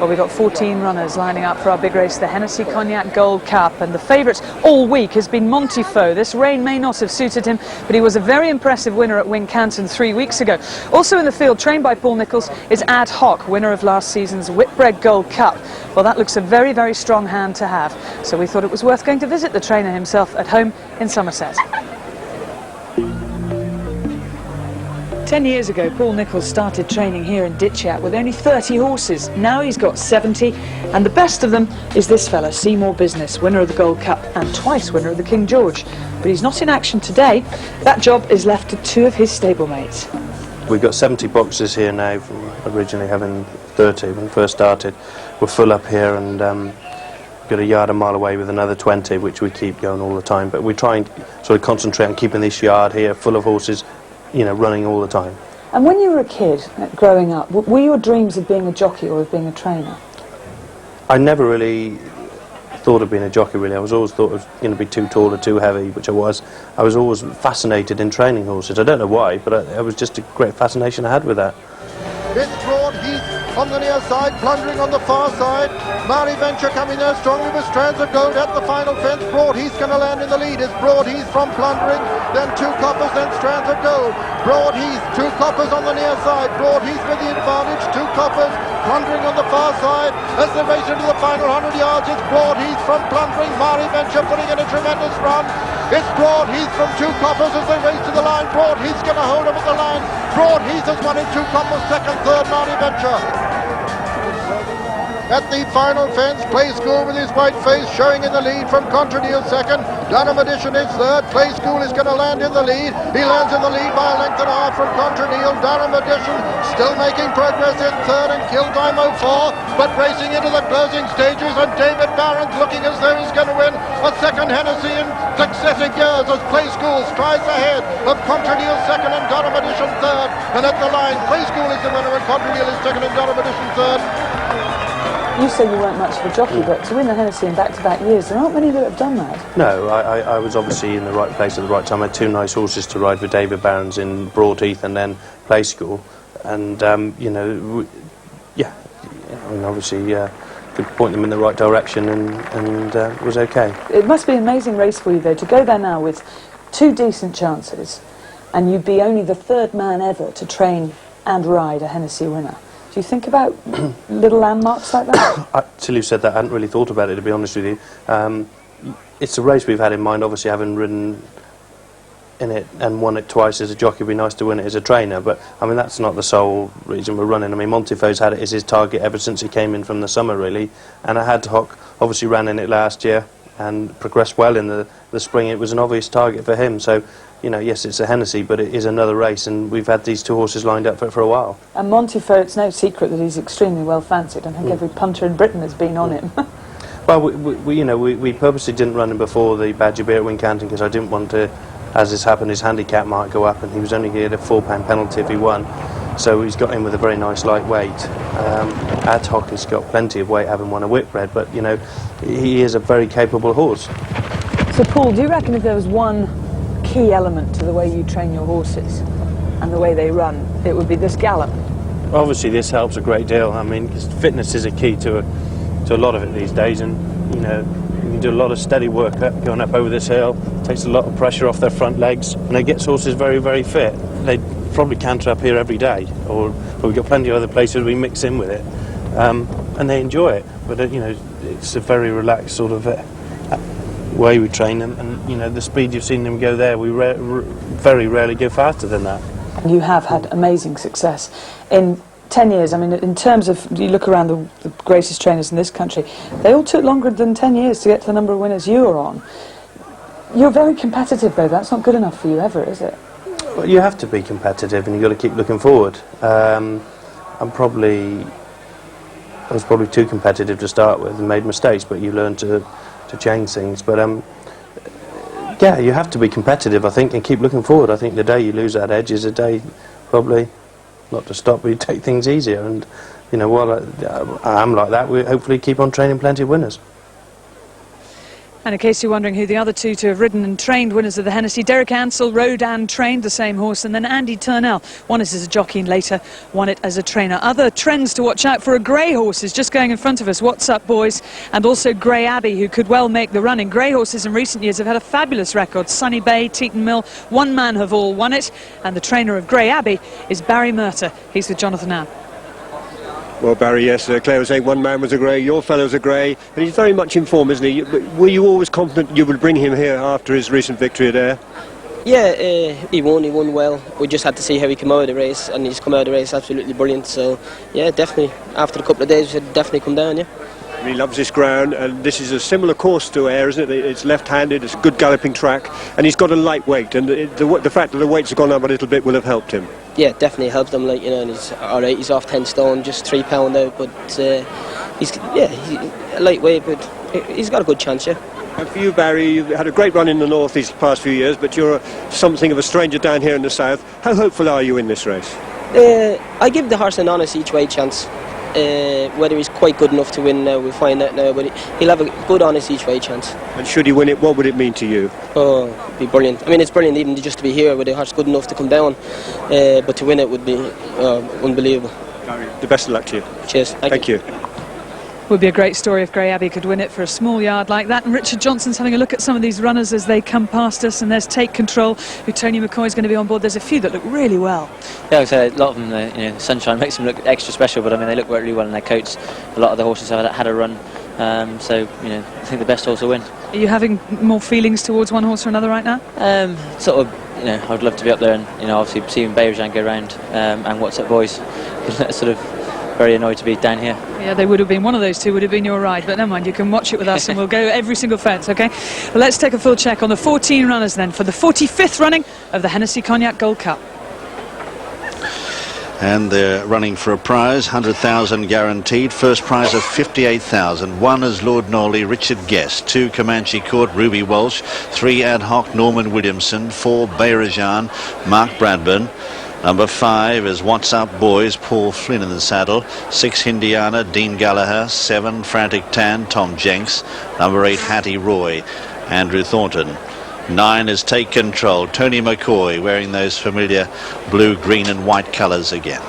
Well, we've got 14 runners lining up for our big race, the Hennessy Cognac Gold Cup, and the favourite all week has been Montifaux. This rain may not have suited him, but he was a very impressive winner at Wincanton 3 weeks ago. Also in the field, trained by Paul Nicholls, is Ad Hoc, winner of last season's Whitbread Gold Cup. Well, that looks a very, very strong hand to have, so we thought it was worth going to visit the trainer himself at home in Somerset. 10 years ago, Paul Nicholls started training here in Ditchat with only 30 horses. Now he's got 70, and the best of them is this fella, Seymour Business, winner of the Gold Cup and twice winner of the King George. But he's not in action today. That job is left to two of his stablemates. We've got 70 boxes here now, from originally having 30 when we first started. We're full up here, and we've got a yard a mile away with another 20, which we keep going all the time. But we try and sort of concentrate on keeping this yard here full of horses, you know, running all the time. And when you were a kid, growing up, were your dreams of being a jockey or of being a trainer? I never really thought of being a jockey, really. I was always thought of, you know, be too tall or too heavy, which I was. I was always fascinated in training horses. I don't know why, but it was just a great fascination I had with that. It's Broad Heath on the near side, plundering on the far side. Mary Venture coming there strongly with strands of gold at the final fence. Broad Heath going to land in the lead. It's Broad Heath from plundering, then two coppers, then strands of gold. Broad Heath, two coppers on the near side. Broad Heath with the advantage, two coppers, plundering on the far side. As they race into the final 100 yards, it's Broad Heath from plundering. Mary Venture putting in a tremendous run. It's Broad Heath from two coppers as they race to the line. Broad Heath's going to hold him at the line. Broad Heath has won in two coppers, second, third, Mary Venture. At the final fence, Play School with his white face showing in the lead from Contender second. Dunham Edition is third. Play School is going to land in the lead. He lands in the lead by a length and a half from Contender. Dunham Edition still making progress in third, and Kill Time 04, but racing into the closing stages, and David Barron's looking as though he's going to win a second Hennessy in successive years as Play School strides ahead of Contender second and Dunham Edition third. And at the line, Play School is the winner and Contender is second and Dunham Edition third. You say you weren't much of a jockey, but to win the Hennessy in back-to-back years, there aren't many that have done that. No, I was obviously in the right place at the right time. I had two nice horses to ride with David Barron's in Broadheath and then Play School. And, you know, yeah, I mean, obviously could point them in the right direction, and it was okay. It must be an amazing race for you, though, to go there now with two decent chances, and you'd be only the third man ever to train and ride a Hennessy winner. Do you think about little landmarks like that? Till you said that, I hadn't really thought about it, to be honest with you. It's a race we've had in mind, obviously, having ridden in it and won it twice as a jockey. It'd be nice to win it as a trainer, but I mean, that's not the sole reason we're running. I mean, Montifaux's had it as his target ever since he came in from the summer, really, and Ad Hoc obviously ran in it last year and progressed well in the spring. It was an obvious target for him, so, you know, yes, it's a Hennessy, but it is another race, and we've had these two horses lined up for a while. And Montifaux, it's no secret that he's extremely well fancied. I think every punter in Britain has been on him. Well, we purposely didn't run him before the Badger Beer at Wincanton because I didn't want to, as this happened, his handicap might go up, and he was only here at a £4 penalty if he won. So he's got in with a very nice light weight. Ad Hoc has got plenty of weight, having won a Whitbread, but, you know, he is a very capable horse. So, Paul, do you reckon if there was one key element to the way you train your horses and the way they run, it would be this gallop? Obviously, this helps a great deal. I mean, fitness is a key to a lot of it these days, and, you know, you can do a lot of steady work going up over this hill. Takes a lot of pressure off their front legs, and it gets horses very, very fit. They probably canter up here every day, or we've got plenty of other places we mix in with it, and they enjoy it. But you know, it's a very relaxed sort of way we train them, and, you know, the speed you've seen them go there, we very rarely go faster than that. You have had amazing success in 10 years. I mean, in terms of, you look around the greatest trainers in this country, they all took longer than 10 years to get to the number of winners you are on. You're very competitive, though. That's not good enough for you ever, is it? Well, you have to be competitive, and you've got to keep looking forward. I was probably too competitive to start with and made mistakes, but you learn to change things. But yeah, you have to be competitive, I think, and keep looking forward. I think the day you lose that edge is a day, probably, not to stop, but you take things easier. And, you know, while I am like that, we hopefully keep on training plenty of winners. And in case you're wondering who the other two to have ridden and trained winners of the Hennessy, Derek Ansell rode and trained the same horse, and then Andy Turnell won it as a jockey and later won it as a trainer. Other trends to watch out for are grey horses just going in front of us. What's Up Boys, and also Grey Abbey, who could well make the running. Grey horses in recent years have had a fabulous record. Sunny Bay, Teton Mill, one man have all won it, and the trainer of Grey Abbey is Barry Murter. He's with Jonathan Ann. Well, Barry, yes, Claire was saying one man was a grey, your fellow's a grey, and he's very much in form, isn't he? Were you always confident you would bring him here after his recent victory at Ayr? Yeah, he won well. We just had to see how he came out of the race, and he's come out of the race absolutely brilliant. So, yeah, definitely, after a couple of days, we should definitely come down, yeah. He loves this ground, and this is a similar course to Ayr, isn't it? It's left-handed, it's a good galloping track, and he's got a light weight, and the fact that the weights have gone up a little bit will have helped him. Yeah, definitely helped him, like, you know, and he's alright, he's off 10 stone, just £3 out, but he's a lightweight, but he's got a good chance, yeah. And for you, Barry, you've had a great run in the north these past few years, but you're something of a stranger down here in the south. How hopeful are you in this race? I give the horse an honest each-way chance. Whether he's quite good enough to win now, we'll find out now, but he'll have a good honest each-way chance. And should he win it, what would it mean to you? Oh, it'd be brilliant. I mean, it's brilliant even just to be here with the horse good enough to come down, but to win it would be unbelievable. The best of luck to you. Cheers. Thank you. Would be a great story if Grey Abbey could win it for a small yard like that. And Richard Johnson's having a look at some of these runners as they come past us, and there's Take Control, who Tony McCoy's going to be on board. There's a few that look really well. Yeah, like I say, a lot of them, you know, sunshine makes them look extra special, but I mean, they look really well in their coats. A lot of the horses have had a run, so, you know, I think the best horse will win. Are you having more feelings towards one horse or another right now? Sort of, you know, I'd love to be up there and, you know, obviously seeing Bayrajan go round, and What's Up Boys, sort of very annoyed to be down here. Yeah, they would have been. One of those two would have been your ride, but never mind, you can watch it with us and we'll go every single fence, OK? Well, let's take a full check on the 14 runners then for the 45th running of the Hennessy Cognac Gold Cup. And they're running for a prize, 100,000 guaranteed. First prize of 58,000. 1 is Lord Norley, Richard Guest. 2 Comanche Court, Ruby Walsh. 3 Ad Hoc, Norman Williamson. 4 Bayrajan, Mark Bradburn. Number 5 is What's Up Boys, Paul Flynn in the saddle. 6 Hindiana, Dean Gallagher. 7 Frantic Tan, Tom Jenks. Number 8 Hattie Roy, Andrew Thornton. 9 is Take Control, Tony McCoy, wearing those familiar blue, green and white colours again.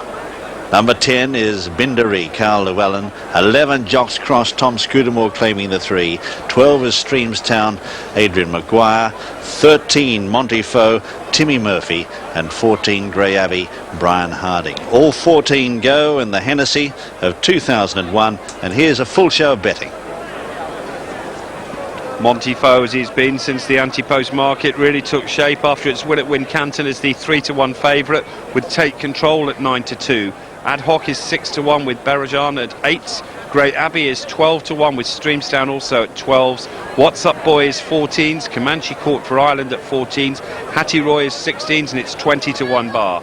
Number 10 is Bindari, Carl Llewellyn. 11 Jocks Cross, Tom Scudamore claiming the 3. 12 is Streamstown, Adrian Maguire. 13 Montefiore, Timmy Murphy, and 14 Grey Abbey, Brian Harding. All 14 go in the Hennessy of 2001, and here's a full show of betting. Montefiore, as he's been since the anti-post market, really took shape after its win at Wincanton as the 3-1 favourite, with Take Control at 9-2. Ad Hoc is 6-1 with Bayrajan at 8. Grey Abbey is 12-1 with Streamstown also at 12s. What's Up Boy is 14s. Comanche Court for Ireland at 14s. Hattie Roy is 16s, and it's 20-1 bar.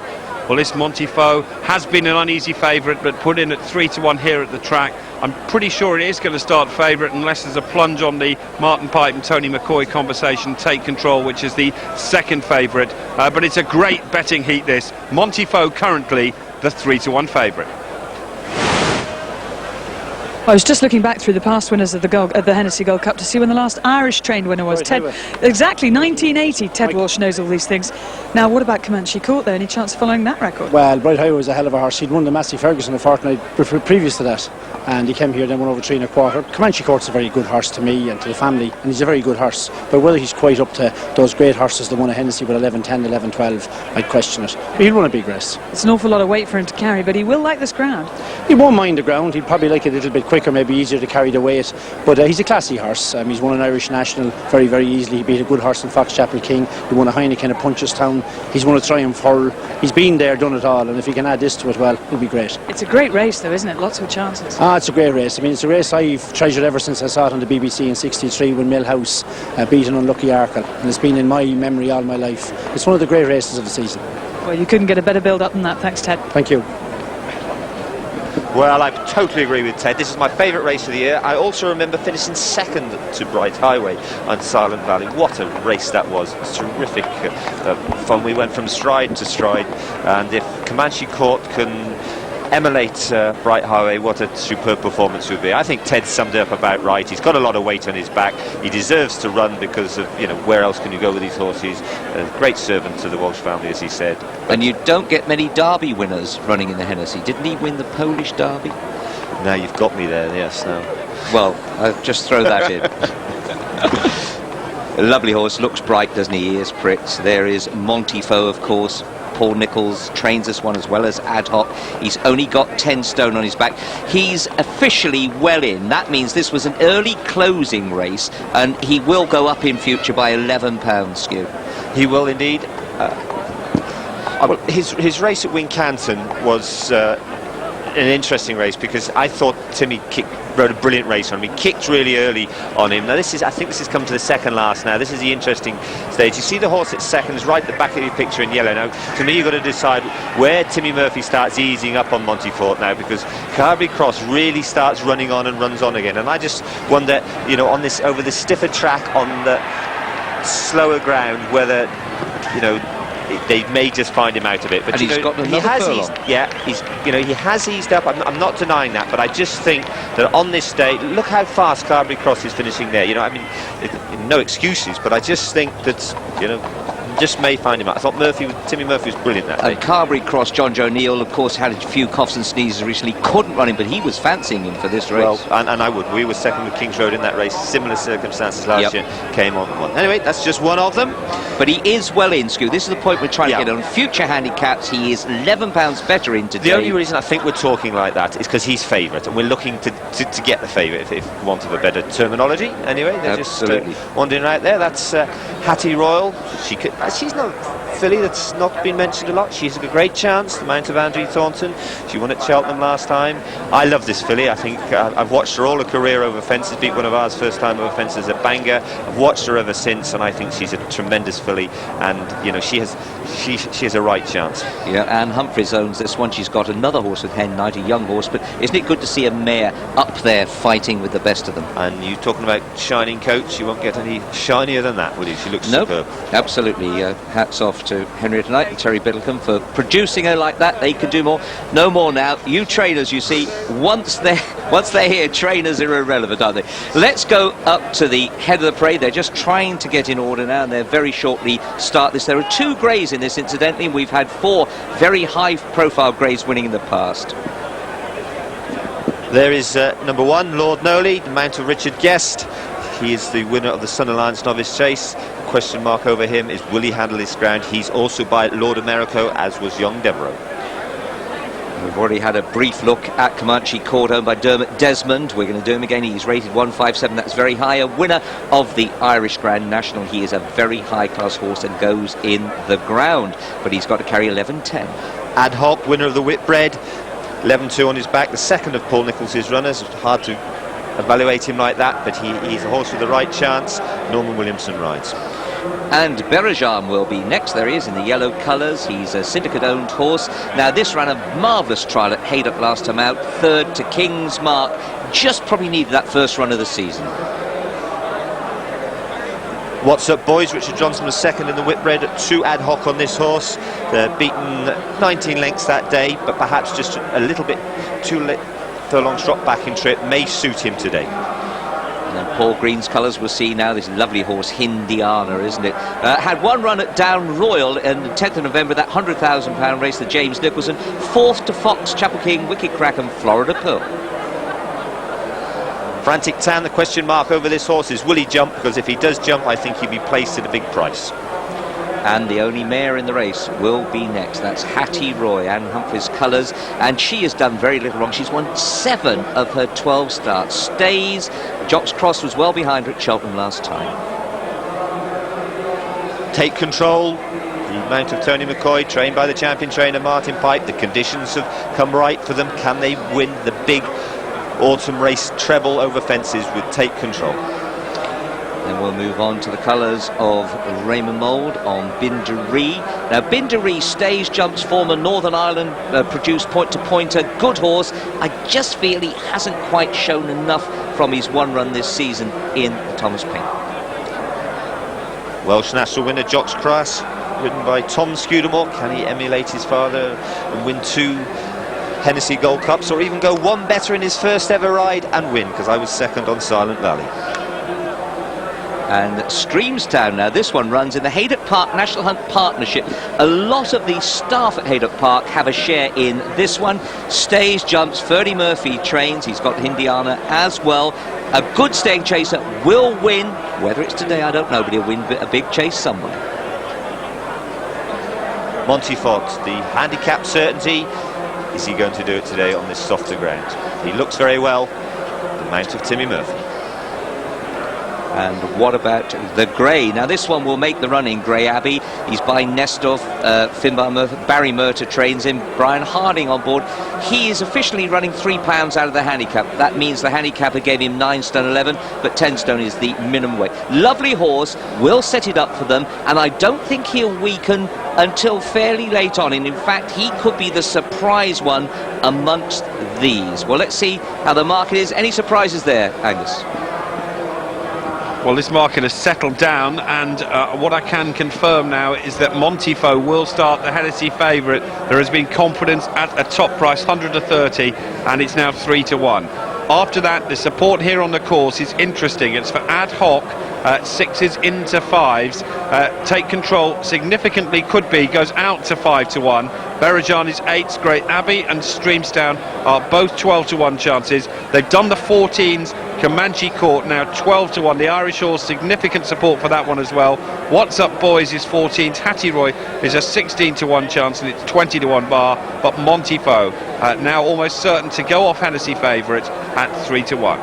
Well, this Montefiore has been an uneasy favourite, but put in at 3-1 here at the track. I'm pretty sure it is going to start favourite unless there's a plunge on the Martin Pipe and Tony McCoy conversation. Take Control, which is the second favourite. But it's a great betting heat, this. Montefiore currently the 3-1 favourite. I was just looking back through the past winners of the Hennessy Gold Cup to see when the last Irish trained winner was. Ted, exactly, 1980. Ted Walsh knows all these things. Now, what about Comanche Court, though? Any chance of following that record? Well, Bright Highway was a hell of a horse. He'd won the Massey Ferguson a fortnight previous to that, and he came here, then won over 3 1/4. Comanche Court's a very good horse to me and to the family, and he's a very good horse. But whether he's quite up to those great horses that won a Hennessy with 11-10, 11-12, I'd question it. But he'll run a big race. It's an awful lot of weight for him to carry, but he will like this ground. He won't mind the ground. He'd probably like it a little bit quicker, maybe easier to carry the weight. But he's a classy horse. He's won an Irish National very, very easily. He beat a good horse in Fox Chapel King. He won a Heineken at Punchestown. He's won a Triumph Hurl. He's been there, done it all, and if he can add this to it, well, it'll be great. It's a great race, though, isn't it? Lots of chances. It's a great race. I mean, it's a race I've treasured ever since I saw it on the BBC in '63 when Millhouse beat an unlucky Arkle, and it's been in my memory all my life. It's one of the great races of the season. Well, you couldn't get a better build-up than that. Thanks, Ted. Thank you. Well, I totally agree with Ted. This is my favourite race of the year. I also remember finishing second to Bright Highway on Silent Valley. What a race that was. It was terrific fun. We went from stride to stride, and if Comanche Court can emulate Bright Highway, what a superb performance would be. I think Ted summed it up about right. He's got a lot of weight on his back. He deserves to run because of, you know, where else can you go with these horses? A great servant to the Walsh family, as he said. And you don't get many Derby winners running in the Hennessy. Didn't he win the Polish Derby? Now you've got me there, yes. No. Well, I'll just throw that in. A lovely horse, looks bright, doesn't he? Ears pricked. There is Montefiore, of course. Paul Nicholls trains this one as well as Ad Hoc. He's only got 10 stone on his back. He's officially well in. That means this was an early closing race, and he will go up in future by £11, Skew. He will indeed. Well, his race at Wincanton was an interesting race because I thought Timmy rode a brilliant race on him. He kicked really early on him. Now I think this has come to the second last now. This is the interesting stage. You see the horse at second is right at the back of your picture in yellow. Now to me you've got to decide where Timmy Murphy starts easing up on Montefiore now, because Carberry Cross really starts running on and runs on again, and I just wonder, you know, on this, over the stiffer track on the slower ground, whether, you know, they may just find him out of it. But and you he's know, got he has furlong. eased, yeah, he has eased up. I'm not denying that, but I just think that on this day, look how fast Carberry Cross is finishing there. You know, I mean, no excuses, but I just think that, you know, just may find him out. I thought Timmy Murphy was brilliant that day. And Carberry Cross, John Joe Neal, of course, had a few coughs and sneezes recently, couldn't run him, but he was fancying him for this race. Well, and I would. We were second with Kings Road in that race. Similar circumstances last year, came on and won. Anyway, that's just one of them. But he is well in, Skew. This is the point we're trying to get on. Future handicaps, he is £11 better in today. The only reason I think we're talking like that is because he's favourite, and we're looking to get the favourite, if want of a better terminology. Anyway, they're just wandering right there. That's Hattie Royal. She's not filly that's not been mentioned a lot. She's a great chance. The Mount of Andrew Thornton. She won at Cheltenham last time. I love this filly. I think I've watched her all her career over fences. Beat one of ours first time over fences at Bangor. I've watched her ever since, and I think she's a tremendous filly. And you know, she has a right chance. Yeah, Anne Humphreys owns this one. She's got another horse with Hen Knight, a young horse. But isn't it good to see a mare up there fighting with the best of them? And you talking about shining coat? You won't get any shinier than that, will you? She looks superb. Absolutely. Hats off to Henrietta Knight and Terry Biddlecombe for producing her like that. They could do more. No more now. You trainers, you see, once they're here, trainers are irrelevant, aren't they? Let's go up to the head of the parade. They're just trying to get in order now, and they'll very shortly start this. There are 2 greys in this, incidentally, and we've had 4 very high-profile greys winning in the past. There is number 1, Lord Noley, the Mount of Richard Guest. He is the winner of the Sun Alliance Novice Chase. Question mark over him is, will he handle his ground? He's also by Lord Americo, as was Young Devereaux. We've already had a brief look at Comanche Court, owned by Dermot Desmond. We're going to do him again. He's rated 157. That's very high. A winner of the Irish Grand National. He is a very high-class horse and goes in the ground. But he's got to carry 11.10. Ad Hoc, winner of the Whitbread. 11.2 on his back. The second of Paul Nicholls' runners. It's hard to evaluate him like that, but he's a horse with the right chance. Norman Williamson rides. And Berejam will be next. There he is in the yellow colours. He's a syndicate-owned horse. Now, this ran a marvellous trial at Haydock last time out. 3rd to King's Mark. Just probably needed that first run of the season. What's up, boys? Richard Johnson was second in the Whitbread, 2 Ad Hoc on this horse. They're beaten 19 lengths that day, but perhaps just a little bit too late. Furlong drop back in trip may suit him today. And then Paul Green's colours we'll see now. This lovely horse, Hindiana, isn't it? Had 1 run at Down Royal on the 10th of November, that £100,000 race, the James Nicholson. 4th to Fox, Chapel King, Wicked Crack and Florida Pearl. Frantic Town, the question mark over this horse is, will he jump? Because if he does jump, I think he'll be placed at a big price. And the only mare in the race will be next. That's Hattie Roy, Anne Humphreys' colours, and she has done very little wrong. She's won 7 of her 12 starts. Stays. Jock's Cross was well behind her at Cheltenham last time. Take Control, the Mount of Tony McCoy, trained by the champion trainer Martin Pipe. The conditions have come right for them. Can they win the big autumn race treble over fences with Take Control? Then we'll move on to the colours of Raymond Mould on Binderee. Now, Binderee stays, jumps, former Northern Ireland produced point-to-pointer, good horse. I just feel he hasn't quite shown enough from his 1 run this season in the Thomas Paine. Welsh National winner Jock's Cross, ridden by Tom Scudamore. Can he emulate his father and win 2 Hennessy Gold Cups, or even go one better in his first ever ride and win, because I was second on Silent Valley. And Streamstown now, this one runs in the Haydock Park National Hunt Partnership. A lot of the staff at Haydock Park have a share in this one. Stays, jumps, Ferdy Murphy trains, he's got Hindiana as well. A good staying chaser will win, whether it's today I don't know, but he'll win a big chase somewhere. Monty Fox, the handicap certainty. Is he going to do it today on this softer ground? He looks very well, the mount of Timmy Murphy. And what about the Grey? Now this one will make the run in Grey Abbey. He's by Nestor, Finbar Murphy, Barry Murta trains him, Brian Harding on board. He is officially running £3 out of the handicap. That means the handicapper gave him 9 stone 11, but 10 stone is the minimum weight. Lovely horse, will set it up for them, and I don't think he'll weaken until fairly late on. And in fact, he could be the surprise one amongst these. Well, let's see how the market is. Any surprises there, Angus? Well, this market has settled down, and what I can confirm now is that Montifo will start the Hennessy favourite. There has been confidence at a top price, 100 to 30, and it's now 3 to 1. After that, the support here on the course is interesting. It's for Ad Hoc, 6s into 5s. Take Control significantly could be, goes out to 5 to 1. Berajan is 8s, Great Abbey and Streamstown are both 12 to 1 chances. They've done the 14s, Comanche Court now 12 to 1. The Irish horse, significant support for that one as well. What's Up Boys is 14s. Hattie Roy is a 16 to 1 chance, and it's 20 to 1 bar. But Montifo now almost certain to go off Hennessy favourite at 3 to 1.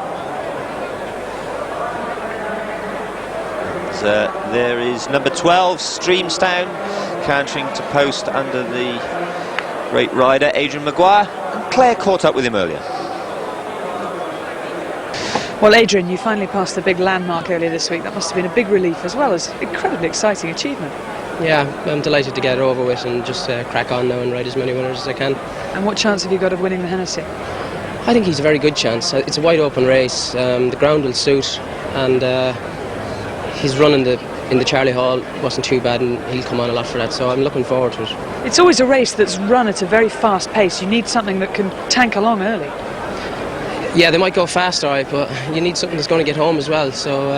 There is number 12, Streamstown, countering to post under the great rider Adrian Maguire, and Claire caught up with him earlier. Well, Adrian, you finally passed the big landmark earlier this week. That must have been a big relief, as well as incredibly exciting achievement. Yeah, I'm delighted to get it over with and just crack on now and ride as many winners as I can. And what chance have you got of winning the Hennessy? I think he's a very good chance. It's a wide open race. The ground will suit, and his run in the Charlie Hall wasn't too bad, and he'll come on a lot for that, so I'm looking forward to it. It's always a race that's run at a very fast pace. You need something that can tank along early. Yeah, they might go fast, all right, but you need something that's going to get home as well, so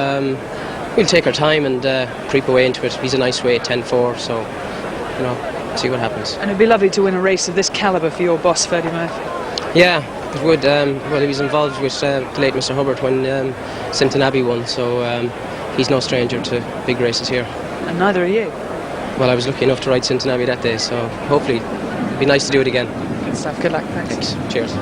we'll take our time and creep away into it. He's a nice weight, 10-4, so, you know, see what happens. And it'd be lovely to win a race of this calibre for your boss, Ferdy Murphy. Yeah, it would. Well, he was involved with the late Mr. Hubbard when Sinton Abbey won, so he's no stranger to big races here. And neither are you. Well, I was lucky enough to ride Sinton Abbey that day, so hopefully it'd be nice to do it again. Good stuff. Good luck. Thanks. Cheers.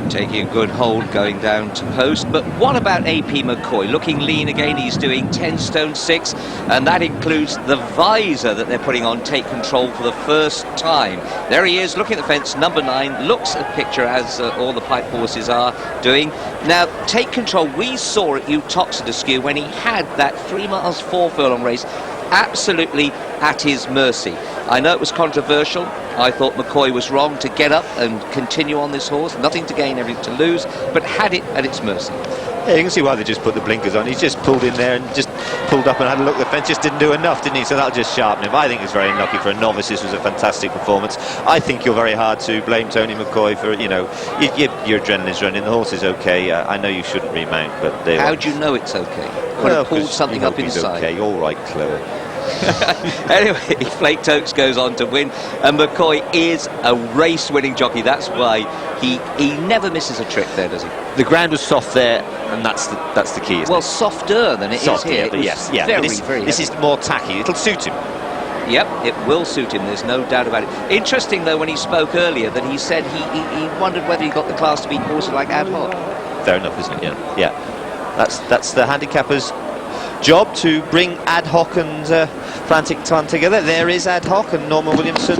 Taking a good hold going down to post. But what about AP McCoy? Looking lean again. He's doing 10 stone 6, and that includes the visor that they're putting on Take Control for the first time. There he is, looking at the fence, number 9, looks at picture as all the pipe horses are doing. Now, Take Control, we saw at Utoxeter Skew when he had that 3 miles 4 furlong race absolutely at his mercy. I know it was controversial. I thought McCoy was wrong to get up and continue on this horse. Nothing to gain, everything to lose, but had it at its mercy. Yeah, you can see why they just put the blinkers on. He's just pulled in there and just pulled up and had a look at the fence. Just didn't do enough, didn't he? So that'll just sharpen him. I think it's very unlucky for a novice. This was a fantastic performance. I think you're very hard to blame Tony McCoy for, you know, your adrenaline's running. The horse is okay. I know you shouldn't remount, but how do you know it's okay? Could have pulled something up inside. Okay, all right, Chloe. Anyway, Flake Tokes goes on to win, and McCoy is a race-winning jockey. That's why he never misses a trick there, does he? The ground was soft there, and that's the key. Well, softer than it is here. But yes, yeah. This is more tacky. It'll suit him. Yep, it will suit him, there's no doubt about it. Interesting, though, when he spoke earlier, that he said he wondered whether he got the class to beat horses like Ad Hoc. Fair enough, isn't it? Yeah. That's the handicapper's job, to bring Ad Hoc and Frantic Time together. There is Ad Hoc, and Norman Williamson.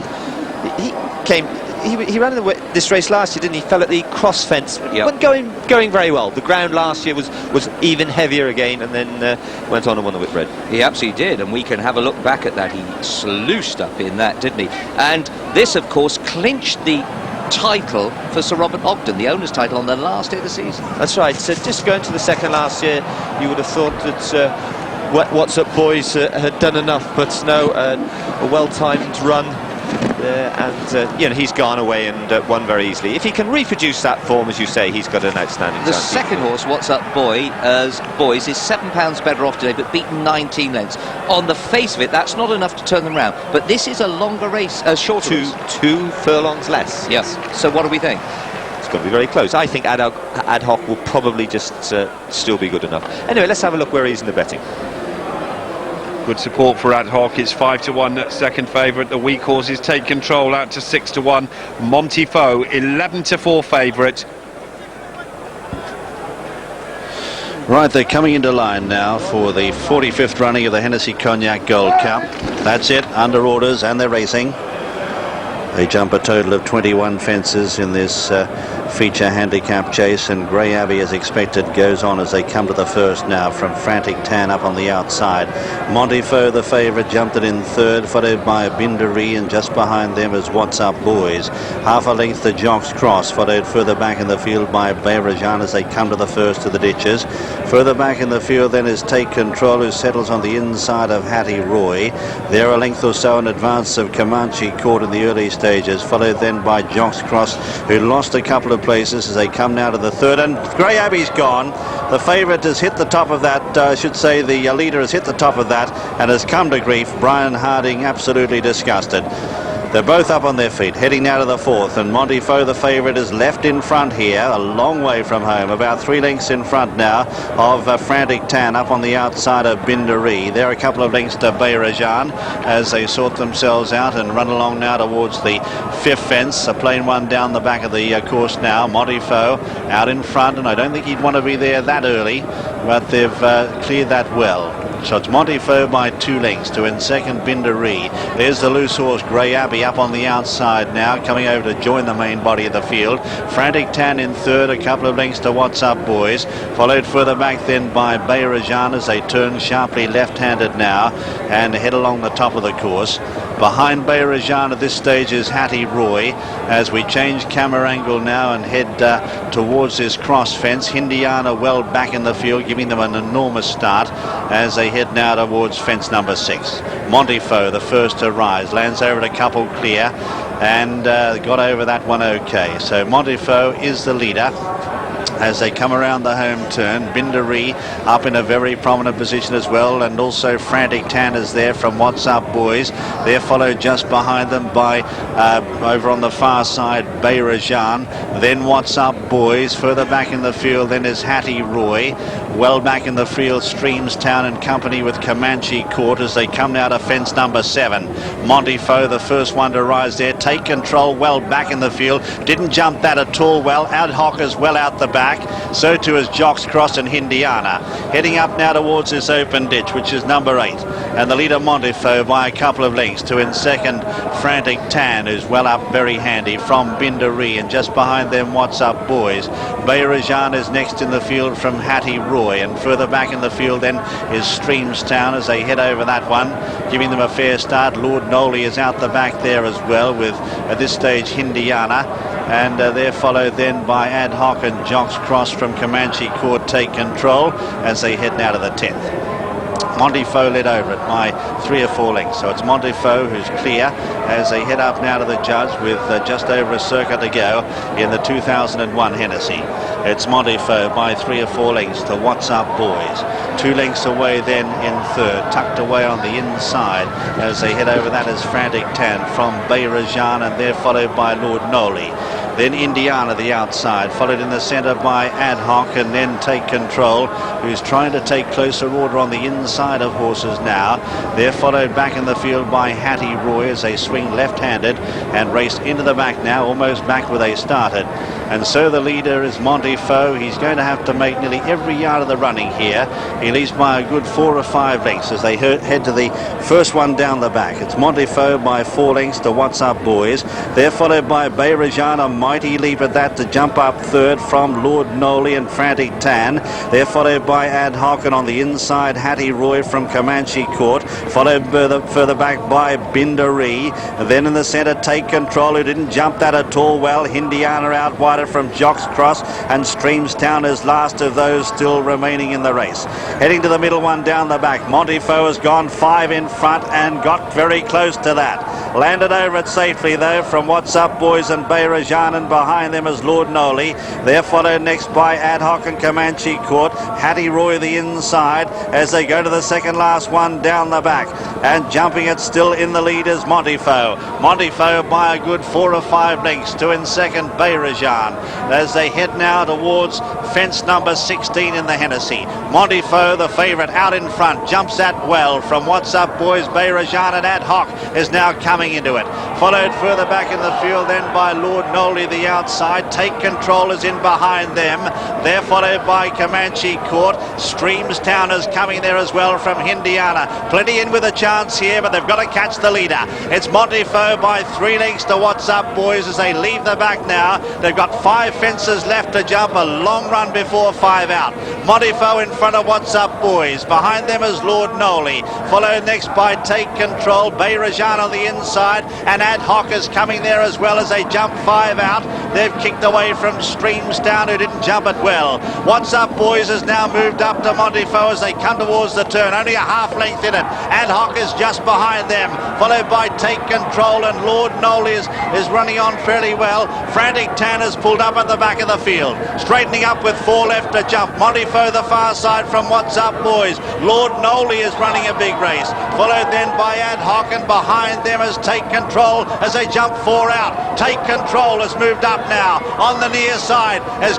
He ran in this race last year, didn't he? Fell at the cross fence. Yep. Went going very well. The ground last year was even heavier again, and then went on and won the Whitbread. He absolutely did, and we can have a look back at that. He sluiced up in that, didn't he? And this, of course, clinched the title for Sir Robert Ogden, the owner's title, on the last day of the season. That's right. So just going to the second last year, you would have thought that What's Up Boys had done enough, but no, a well-timed run and he's gone away and won very easily. If he can reproduce that form, as you say, he's got an outstanding The chance. second horse, What's Up Boys, is £7 better off today, but beaten 19 lengths. On the face of it, that's not enough to turn them round. But this is a longer race, a shorter race. 2 furlongs less. Yes. So what do we think? It's going to be very close. I think Ad Hoc will probably just still be good enough. Anyway, let's have a look where he is in the betting. Good support for Ad Hoc. It's 5-1 second favourite. The weak horses take control out to 6-1. Montefiore 11-4 favourite. Right, they're coming into line now for the 45th running of the Hennessy Cognac Gold Cup. That's it, under orders, and they're racing. They jump a total of 21 fences in this feature handicap chase, and Grey Abbey, as expected, goes on as they come to the first now from Frantic Tan up on the outside. Montefiore, the favourite, jumped it in third, followed by Bindery, and just behind them is What's Up Boys. Half a length the Jocks Cross, followed further back in the field by Bayrajan as they come to the first of the ditches. Further back in the field then is Take Control, who settles on the inside of Hattie Roy. They're a length or so in advance of Comanche Court in the early stages, followed then by Jocks Cross, who lost a couple of places as they come now to the third, and Grey Abbey's gone. The favourite has hit the top of that, I should say the leader has hit the top of that and has come to grief. Brian Harding absolutely disgusted. They're both up on their feet, heading now to the fourth, and Montefiore, the favourite, is left in front here, a long way from home, about 3 lengths in front now of Frantic Tan up on the outside of Bindery. They're a couple of lengths to Bayrajan as they sort themselves out and run along now towards the 5th fence, a plain one down the back of the course now. Montefiore out in front, and I don't think he'd want to be there that early, but they've cleared that well. So it's Montefiore by 2 lengths to in second Bindery. There's the loose horse Grey Abbey up on the outside now, coming over to join the main body of the field. Frantic Tan in third, a couple of lengths to What's Up Boys, followed further back then by Bayrajan as they turn sharply left-handed now and head along the top of the course. Behind Bayrajan at this stage is Hattie Roy as we change camera angle now and head towards this cross fence. Hindiana well back in the field, giving them an enormous start as they head now towards fence number 6. Montefiore, the first to rise, lands over at a couple clear and got over that one okay. So Montefiore is the leader as they come around the home turn. Bindery up in a very prominent position as well, and also Frantic Tan is there from What's Up Boys. They're followed just behind them by over on the far side Bayrajan, then What's Up Boys. Further back in the field then is Hattie Roy. Well back in the field Streamstown in company with Comanche Court as they come now to fence number 7. Montefiore, the first one to rise there. Take Control well back in the field, didn't jump that at all well. Ad Hoc is well out the back, so too is Jocks Cross and Hindiana. Heading up now towards this open ditch, which is number 8, and the leader Montefiore by a couple of lengths to in second Frantic Tan, who's well up very handy from Bindery, and just behind them What's Up Boys. Bayrajan is next in the field from Hattie Roy, and further back in the field then is Streamstown as they head over that one, giving them a fair start. Lord Noley is out the back there as well with at this stage Hindiana, and they're followed then by Ad Hoc and Jocks Cross from Comanche Court Take Control as they head now to the 10th. Montefiore led over it by 3 or 4 lengths, so it's Montefiore who's clear as they head up now to the judge with just over a circuit to go in the 2001 Hennessy. It's Montefiore by 3 or 4 lengths to What's Up Boys. 2 lengths away then in third, tucked away on the inside as they head over that is Frantic Tan from Bayrajan, and they're followed by Lord Noley. Then Indiana the outside, followed in the centre by Ad Hoc, and then Take Control, who's trying to take closer order on the inside of horses now. They're followed back in the field by Hattie Roy as they swing left-handed and race into the back now, almost back where they started. And so the leader is Montefiore. He's going to have to make nearly every yard of the running here. He leads by a good 4 or 5 lengths as they head to the first one down the back. It's Montefiore by 4 lengths to What's Up Boys. They're followed by Bayrajan and Mighty Leap at that to jump up third from Lord Noley and Frantic Tan. They're followed by Ad Hoc, and on the inside Hattie Roy from Comanche Court, followed further back by Bindaree. Then in the centre, Take Control, who didn't jump that at all well. Hindiana out wider from Jock's Cross, and Streamstown is last of those still remaining in the race. Heading to the middle one down the back, Montefoe has gone 5 in front and got very close to that. Landed over it safely though from What's Up Boys and Bayrajan, and behind them is Lord Noley. They're followed next by Ad Hoc and Comanche Court. Hattie Roy the inside as they go to the second last one down the back, and jumping it still in the lead is Montefoe. Montefoe by a good 4 or 5 lengths. 2 in second, Bayrajan, as they head now towards fence number 16 in the Hennessy. Montefoe, the favourite, out in front, jumps that well from What's Up Boys. Bayrajan and Ad Hoc is now coming into it, followed further back in the field then by Lord Noley the outside. Take Control is in behind them. They're followed by Comanche Court. Streamstown is coming there as well from Hindiana. Plenty in with a chance here, but they've got to catch the leader. It's Montefoe by 3 lengths to What's Up Boys as they leave the back now. They've got 5 fences left to jump, a long run before 5 out. Montefoe in front of What's Up Boys. Behind them is Lord Noley, followed next by Take Control. Bayrajan on the inside, and Ad Hoc is coming there as well as they jump 5 out. They've kicked away from Streamstown, who didn't jump it well. What's Up Boys has now moved up to Montefoe as they come towards the turn, only a half length in it. Ad Hoc is just behind them, followed by Take Control, and Lord Noley is running on fairly well. Frantic Tan has pulled up at the back of the field, straightening up with 4 left to jump. Montefoe the far side from What's Up Boys. Lord Noley is running a big race, followed then by Ad Hoc, and behind them is Take Control as they jump 4 out. Take Control has moved up now on the near side, has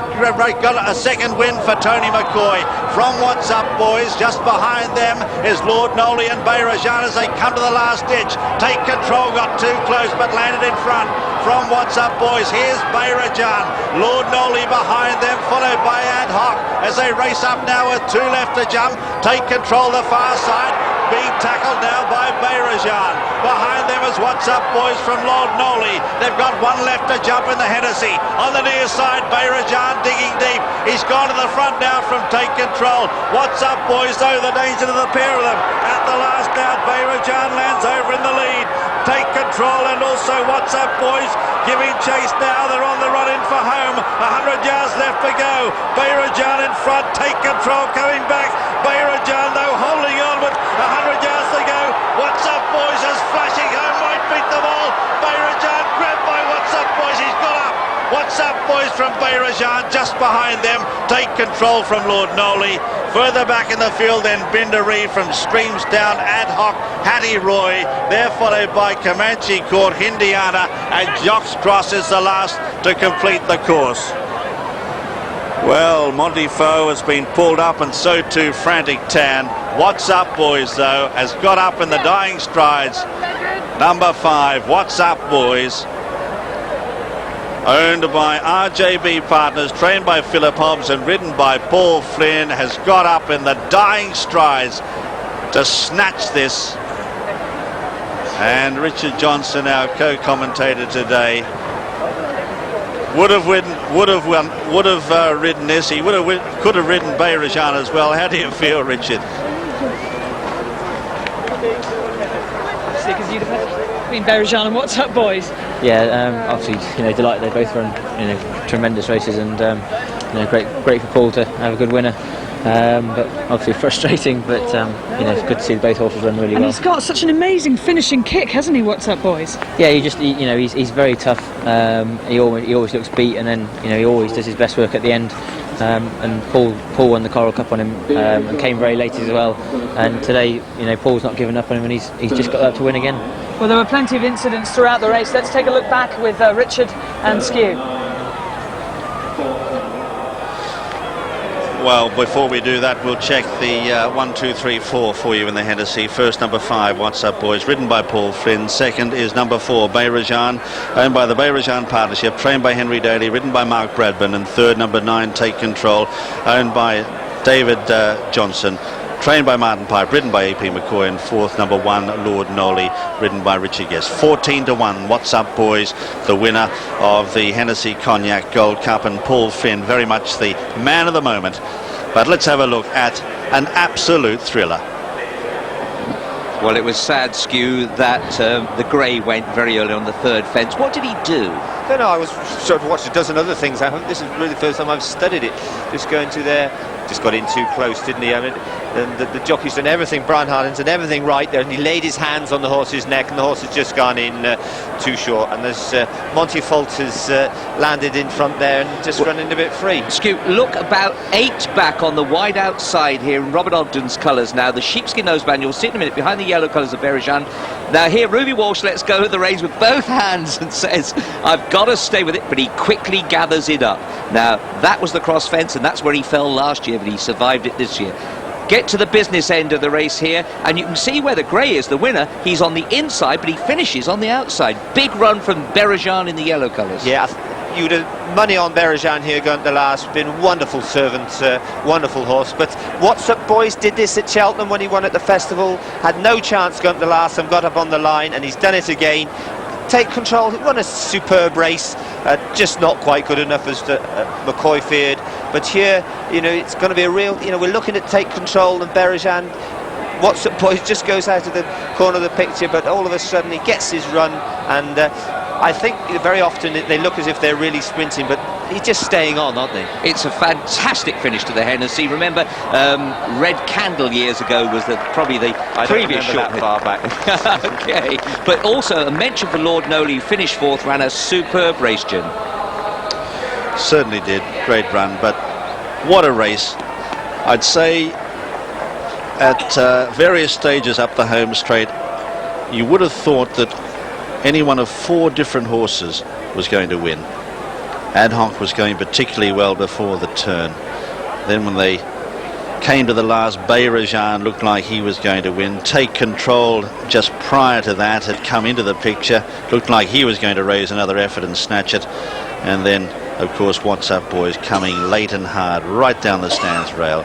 got a second win for Tony McCoy from What's Up Boys. Just behind them is Lord Noley and Bayrajan as they come to the last ditch. Take Control got too close but landed in front from What's Up Boys. Here's Bayrajan, Lord Noley behind them, followed by Ad Hoc as they race up now with 2 left to jump. Take Control the far side, being tackled now by Bayrajan. Behind them is What's Up Boys from Lord Noley. They've got 1 left to jump in the Hennessy. On the near side, Bayrajan digging deep. He's gone to the front now from Take Control. What's Up Boys, though, the danger to the pair of them. At the last out, Bayrajan lands over in the lead. Take Control and also What's Up Boys giving chase now. They're on the run in for home. 100 yards left to go. Bayrajan in front. Take Control coming back. Bayrajan, though, holding on with 100 yards to go. What's Up Boys is flashing home. Might beat them all. Bayrajan grabbed by What's Up Boys. He's got up. What's Up Boys from Bayrajan just behind them. Take Control from Lord Noley. Further back in the field then Bindaree from Streamstown, Ad Hoc, Hattie Roy. They're followed by Comanche Court, Hindiana, and Jock's Cross is the last to complete the course. Well, Montefoe has been pulled up, and so too Frantic Tan. What's Up Boys, though, has got up in the dying strides. Number 5, What's Up Boys, owned by RJB Partners, trained by Philip Hobbs and ridden by Paul Flynn, has got up in the dying strides to snatch this. And Richard Johnson, our co-commentator today, would have ridden this. He could have ridden Bayrajan as well. How do you feel, Richard? Between Bayrajan and What's Up Boys? Yeah, obviously, delighted they both run, tremendous races, and great for Paul to have a good winner. But obviously frustrating, but it's good to see both horses run really well. And he's got such an amazing finishing kick, hasn't he, What's Up Boys? Yeah, he's very tough. He always looks beat, and then he always does his best work at the end. And Paul won the Coral Cup on him, and came very late as well. And today, Paul's not given up on him, and he's just got up to win again. Well, there were plenty of incidents throughout the race. Let's take a look back with Richard and Skew. Well, before we do that, we'll check the 1, 2, 3, 4 for you in the Hennessy. First, number 5, What's Up Boys, ridden by Paul Flynn. Second is number 4, Bayrajan, owned by the Bayrajan Partnership, trained by Henry Daly, ridden by Mark Bradburn. And third, number 9, Take Control, owned by David Johnson, trained by Martin Pipe, ridden by A.P. McCoy, and fourth, number 1, Lord Nolly, ridden by Richard Guest. 14-1. What's Up Boys, the winner of the Hennessy Cognac Gold Cup, and Paul Finn very much the man of the moment. But let's have a look at an absolute thriller. Well, it was sad, Skew, that the grey went very early on the third fence. What did he do? I don't know, I was sort of watched a dozen other things happen. This is really the first time I've studied it. Just going to there, just got in too close, didn't he? I mean, the jockey's done everything, Brian Hardin's done everything right there, and he laid his hands on the horse's neck, and the horse has just gone in too short. And there's Monty Folt has landed in front there and just running a bit free. Skew, look about 8 back on the wide outside here in Robert Ogden's colours now. The sheepskin noseband, you'll see in a minute, behind the yellow colours of Berejand. Now here, Ruby Walsh lets go of the reins with both hands and says, I've got to stay with it, but he quickly gathers it up. Now, that was the cross fence, and that's where he fell last year, but he survived it this year. Get to the business end of the race here, and you can see where the grey is, the winner. He's on the inside, but he finishes on the outside. Big run from Berejand in the yellow colours. Yeah, you'd have money on Berejand here going to last. Been wonderful servant, wonderful horse. But What's Up Boys did this at Cheltenham when he won at the festival. Had no chance going to last and got up on the line, and he's done it again. Take control, run a superb race, just not quite good enough as McCoy feared. But here, you know, it's going to be a real, you know, we're looking at Take Control, and Berejand, What's Up Boys just goes out of the corner of the picture, but all of a sudden he gets his run, and I think very often they look as if they're really sprinting, but he's just staying on, aren't they? It's a fantastic finish to the Hennessy. Remember, Red Candle years ago was probably the previous short that far back. Okay, but also a mention for Lord Nolly, who finished fourth, ran a superb race, Jim. Certainly did, great run, but what a race. I'd say at various stages up the home straight, you would have thought that any one of 4 different horses was going to win. Ad Hoc was going particularly well before the turn. Then when they came to the last, Berejand looked like he was going to win. Take Control just prior to that had come into the picture, looked like he was going to raise another effort and snatch it. And then, of course, What's Up Boys coming late and hard right down the stands rail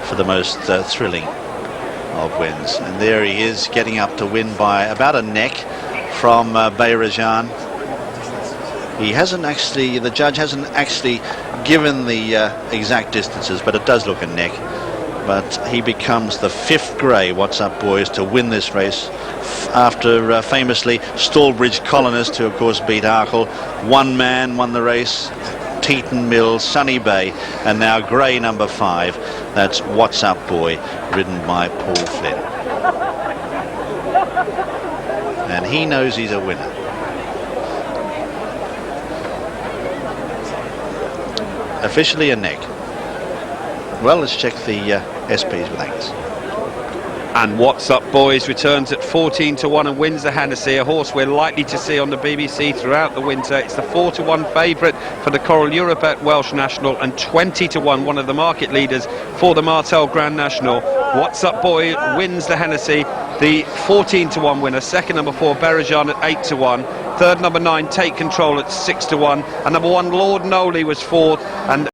for the most thrilling of wins. And there he is, getting up to win by about a neck from Berejand. He hasn't actually, the judge hasn't actually given the exact distances, but it does look a neck. But he becomes the 5th grey, What's Up Boys, to win this race after famously Stallbridge Colonist, who of course beat Arkle. One man won the race, Teton Mills, Sunny Bay, and now grey number 5. That's What's Up Boy, ridden by Paul Flynn. And he knows he's a winner. Officially a neck. Well, let's check the SPs with Angus. And What's Up Boys returns at 14-1 and wins the Hennessy, a horse we're likely to see on the BBC throughout the winter. It's the 4-1 favourite for the Coral Europe at Welsh National, and 20-1, one of the market leaders for the Martel Grand National. What's Up Boy wins the Hennessy, the 14-1 winner. Second, number 4, Berejand at 8-1. Third, number 9, Take Control at 6-1. And number 1, Lord Nolly was fourth. And